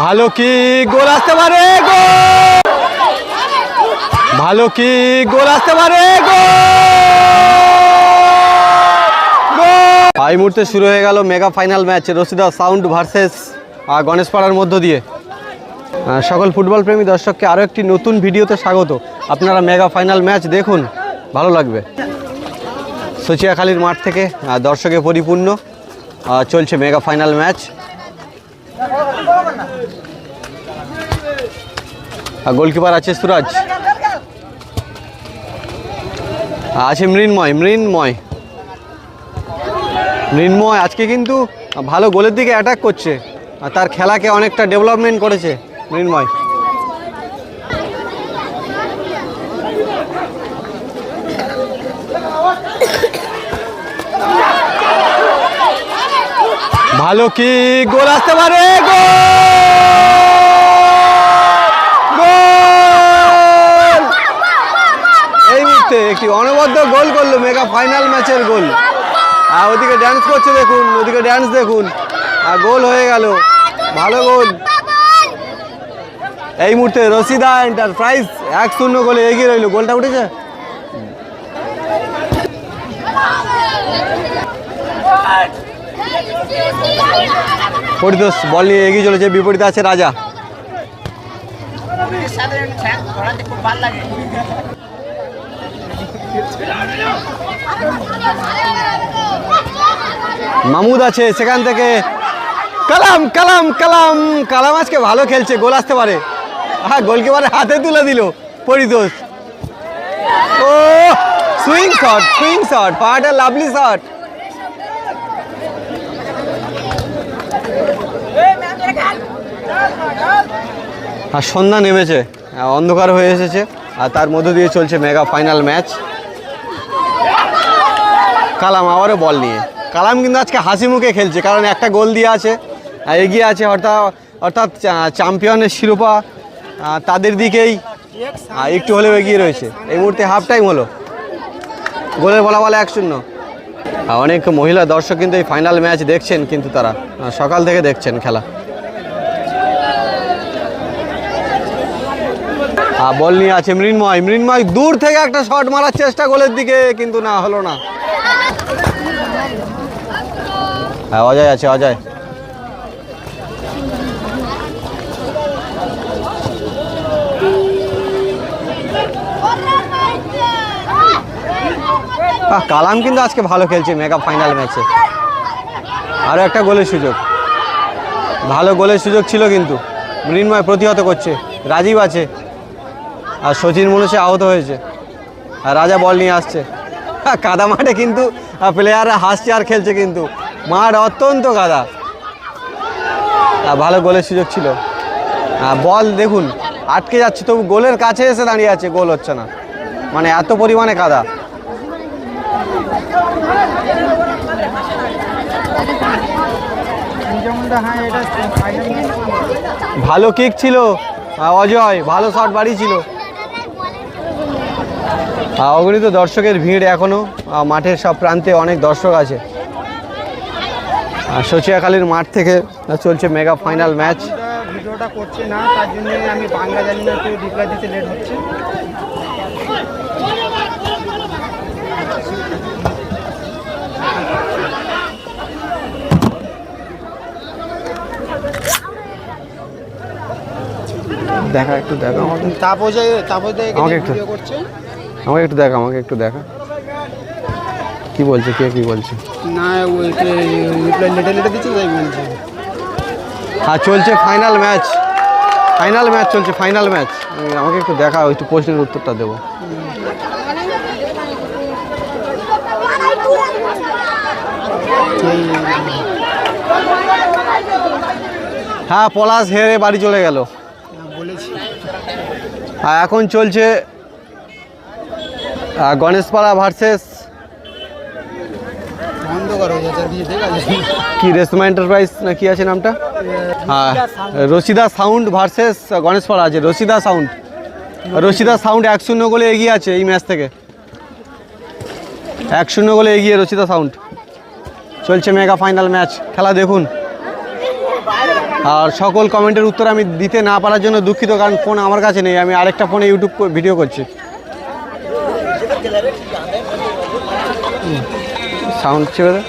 ভালো কি গোল আসতে পারে, ভালো কি গোল আসতে পারে, এই মুহূর্তে শুরু হয়ে গেল mega final match Rashida sound versus গণেশপাড়ার মধ্য দিয়ে। সকল ফুটবল প্রেমী দর্শককে আরও একটি নতুন ভিডিওতে স্বাগত। আপনারা মেগা ফাইনাল ম্যাচ দেখুন, ভালো লাগবে। সচিয়াখালীর মাঠ থেকে দর্শকে পরিপূর্ণ চলছে মেগা ফাইনাল ম্যাচ। গোলকিপার আছে সুরাজ, আছে মৃন্ময় আজকে কিন্তু ভালো গোলের দিকে অ্যাটাক করছে, তার খেলাকে অনেকটা ডেভেলপমেন্ট করেছে মৃন্ময়। ভালো কি গোল আসতে পারে, এই মুহূর্তে একটি অনবদ্য গোল করলো, মেগা ফাইনাল ম্যাচের গোল। ওদিকে ড্যান্স করছে দেখুন, ওদিকে ড্যান্স দেখুন, গোল হয়ে গেল, ভালো গোল। এই মুহূর্তে রশিদা এন্টারপ্রাইজ 1-0 গোলে এগিয়ে রইল। গোলটা উঠেছে, পরিতোষ বল নিয়ে এগিয়ে চলেছে, বিপরীতে আছে রাজা। মামুদ আছে সেখান থেকে, কালাম আজকে ভালো খেলছে, গোল আসতে পারে। গোলকিপারের হাতে তুলে দিল পরিতোষ। ও swing shot, what a lovely shot. আর সন্ধ্যা নেমেছে, অন্ধকার হয়ে এসেছে, আর তার মধ্য দিয়ে চলছে মেগা ফাইনাল ম্যাচ। কালাম আবারও বল নিয়ে, কালাম কিন্তু আজকে হাসি মুখে খেলছে, কারণ একটা গোল দিয়ে আছে, এগিয়ে আছে, অর্থাৎ চ্যাম্পিয়নের শিরোপা তাদের দিকেই একটু হলেও এগিয়ে রয়েছে। এই মুহূর্তে হাফ টাইম হলো, গোলের বলা 1-0। অনেক মহিলা দর্শক কিন্তু এই ফাইনাল ম্যাচ দেখছেন, কিন্তু তারা সকাল থেকে দেখছেন খেলা। বল নিয়ে আছে মৃন্ময় দূর থেকে একটা শট মারার চেষ্টা গোলের দিকে, কিন্তু না হলো না। অজয় আছে, অজয় কালাম কিন্তু আজকে ভালো খেলছে মেগা ফাইনাল ম্যাচে। আরও একটা গোলের সুযোগ, ভালো গোলের সুযোগ ছিল, কিন্তু মৃন্ময় প্রতিহত করছে। রাজীব আছে, আর সচিন মনুষে আহত হয়েছে, আর রাজা বল নিয়ে আসছে। কাদা মাঠে কিন্তু প্লেয়াররা হাসছে আর খেলছে, কিন্তু মাঠ অত্যন্ত কাদা। ভালো গোলের সুযোগ ছিল, বল দেখুন আটকে যাচ্ছে, তবু গোলের কাছে এসে দাঁড়িয়ে আছে, গোল হচ্ছে না, মানে এত পরিমাণে কাদা। ভালো কিক ছিল অজয়, ভালো শট বাড়িয়েছিল। অগণিত দর্শকের ভিড় এখনো মাঠের সব প্রান্তে, অনেক দর্শক আছে। সচিয়াখালীর মাঠ থেকে চলছে মেগা ফাইনাল ম্যাচ। ভিডিওটা করছে না, তার জন্য আমি বাংলা জানি না, একটু রিপ্লাই দিতে লেট হচ্ছে। দেখা একটু দেখা আমাকে, তাপস ভিডিও করছে, আমাকে একটু দেখা কি বলছে, কে কি বলছে না, ওই রিপ্লাই লেটে দিচ্ছে, তাই বলছে। চলছে ফাইনাল ম্যাচ চলছে, ফাইনাল ম্যাচ। আমাকে একটু দেখা, একটু প্রশ্নের উত্তরটা দেবো। পলাশ হেরে বাড়ি চলে গেল। এখন চলছে গণেশপাড়া ভার্সেস কি রেশমা এন্টারপ্রাইজ না কি আছে নামটা, রশিদা সাউন্ড ভার্সেস গণেশপাড়া আছে। রশিদা সাউন্ড 1-0 গোলে এগিয়ে আছে এই ম্যাচ থেকে, 1-0 গোলে এগিয়ে রশিদা সাউন্ড। চলছে মেগা ফাইনাল ম্যাচ, খেলা দেখুন। আর সকল কমেন্টের উত্তর আমি দিতে না পারার জন্য দুঃখিত, কারণ ফোন আমার কাছে নেই, আমি আরেকটা ফোনে ইউটিউব ভিডিও করছি। সাউন্ড ছেড়ে দে।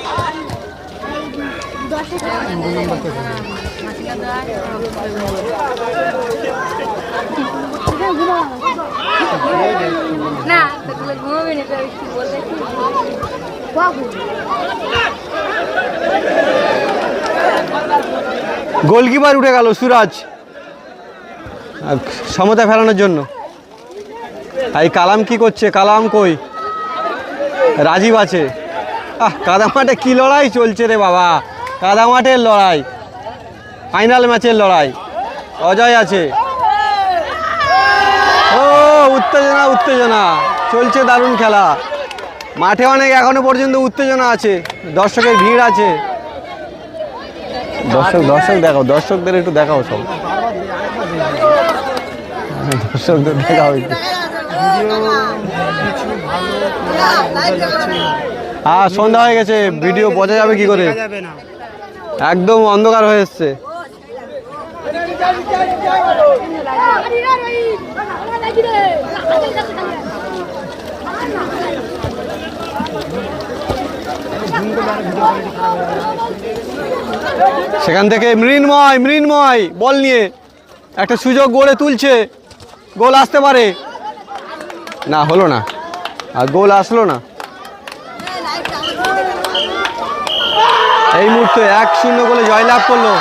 না ঘুমাবি না, বলতে গোলকিপার উঠে গেল সুরাজ সমতা ফেলানোর জন্য। এই কালাম কি করছে? কালাম কই? রাজীব আছে। কাদা মাঠে কি লড়াই চলছে রে বাবা, কাদা মাঠের লড়াই, ফাইনাল ম্যাচের লড়াই। অজয় আছে। ও উত্তেজনা উত্তেজনা চলছে, দারুণ খেলা। মাঠে অনেক এখনো পর্যন্ত উত্তেজনা আছে, দর্শকের ভিড় আছে। দর্শক দেখাও, দর্শকদের একটু দেখাও, সব দর্শকদের দেখাও একটু। হ্যাঁ সন্ধ্যা হয়ে গেছে, ভিডিও বোঝা যাবে কি করে? একদম অন্ধকার হয়ে এসছে। সেখান থেকে মৃন্ময় বল নিয়ে একটা সুযোগ গড়ে তুলছে, গোল আসতে পারে না, হলো না, আর গোল আসলো না। এই মুহূর্তে 1-0 গোলে জয়লাভ করলো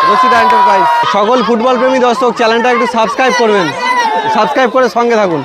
রশিদা এন্টারপ্রাইজ। সকল ফুটবল প্রেমী দর্শক চ্যানেলটা একটু সাবস্ক্রাইব করবেন, সাবস্ক্রাইব করে সঙ্গে থাকুন।